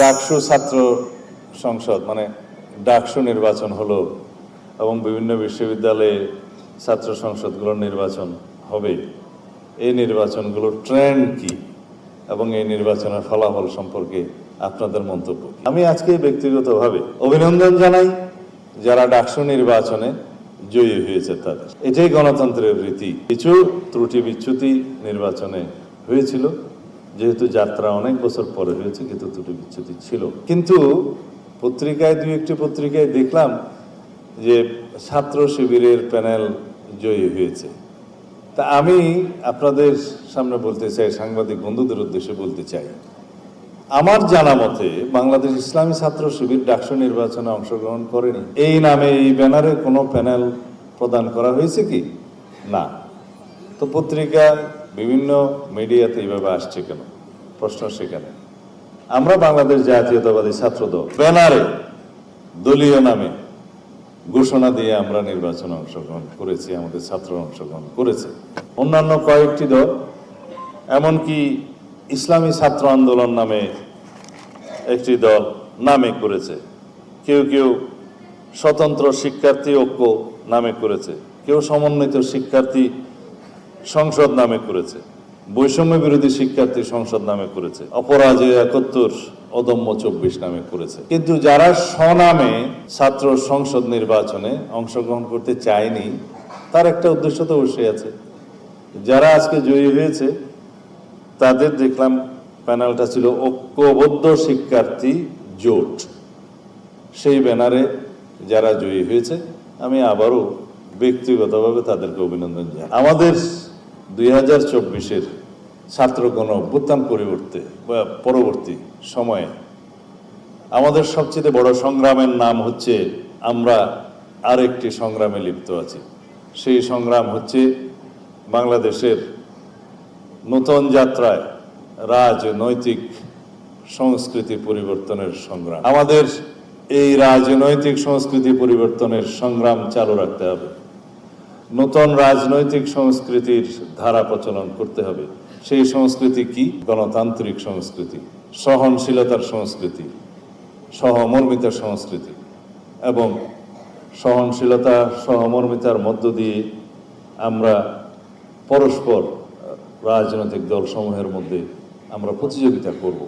ডাকসু ছাত্র সংসদ মানে ডাকসু নির্বাচন হলো এবং বিভিন্ন বিশ্ববিদ্যালয়ে ছাত্র সংসদগুলোর নির্বাচন হবে। এই নির্বাচনগুলোর ট্রেন্ড কি এবং এই নির্বাচনের ফলাফল সম্পর্কে আপনাদের মন্তব্য। আমি আজকে ব্যক্তিগতভাবে অভিনন্দন জানাই যারা ডাকসু নির্বাচনে জয়ী হয়েছে তাদের। এটাই গণতন্ত্রের রীতি। কিছু ত্রুটি বিচ্যুতি নির্বাচনে হয়েছিল, যেহেতু যাত্রা অনেক বছর পরে হয়েছে, কিন্তু ত্রুটি বিচ্যুতি ছিল। কিন্তু পত্রিকায় দুই একটি পত্রিকায় দেখলাম যে ছাত্র শিবিরের প্যানেল জয়ী হয়েছে। তা আমি আপনাদের সামনে বলতে চাই, সাংবাদিক বন্ধুদের উদ্দেশ্যে বলতে চাই, আমার জানা মতে বাংলাদেশ ইসলামী ছাত্র শিবির ডাকসু নির্বাচনে অংশগ্রহণ করেনি। এই নামে এই ব্যানারে কোনো প্যানেল প্রদান করা হয়েছে কি? না। তো পত্রিকা বিভিন্ন মিডিয়াতে এইভাবে আসছে কেন? প্রশ্ন সেখানে। আমরা বাংলাদেশ জাতীয়তাবাদী ছাত্রদল ব্যানারে দলীয় নামে ঘোষণা দিয়ে আমরা নির্বাচনে অংশগ্রহণ করেছি, আমাদের ছাত্র অংশগ্রহণ করেছে। অন্যান্য কয়েকটি দল এমনকি ইসলামী ছাত্র আন্দোলন নামে একটি দল নামে করেছে, কেউ কেউ স্বতন্ত্র শিক্ষার্থী ঐক্য নামে করেছে, কেউ সমন্বিত শিক্ষার্থী সংসদ নামে করেছে, বৈষম্য বিরোধী শিক্ষার্থী সংসদ নামে করেছে, অপরাজেয় 71, অদম্য 24 নামে করেছে। কিন্তু যারা স্বনামে ছাত্র সংসদ নির্বাচনে অংশগ্রহণ করতে চায়নি, তার একটা উদ্দেশ্য তো অবশ্যই আছে। যারা আজকে জয়ী হয়েছে তাদের দেখলাম প্যানেলটা ছিল ঐক্যবদ্ধ শিক্ষার্থী জোট। সেই ব্যানারে যারা জয়ী হয়েছে আমি আবারও ব্যক্তিগতভাবে তাদেরকে অভিনন্দন জানাই। আমাদের 2024-এর ছাত্র গণ অভ্যুত্থান পরবর্তী সময়ে আমাদের সবচেয়ে বড় সংগ্রামের নাম হচ্ছে, আমরা আরেকটি সংগ্রামে লিপ্ত আছি। সেই সংগ্রাম হচ্ছে বাংলাদেশের নতুন যাত্রায় রাজনৈতিক সংস্কৃতি পরিবর্তনের সংগ্রাম। আমাদের এই রাজনৈতিক সংস্কৃতি পরিবর্তনের সংগ্রাম চালু রাখতে হবে। নতুন রাজনৈতিক সংস্কৃতির ধারা প্রচলন করতে হবে। সেই সংস্কৃতি কি? গণতান্ত্রিক সংস্কৃতি, সহনশীলতার সংস্কৃতি, সহমর্মিতার সংস্কৃতি। এবং সহনশীলতা সহমর্মিতার মধ্য দিয়ে আমরা পরস্পর রাজনৈতিক দলসমূহের মধ্যে আমরা প্রতিযোগিতা করব।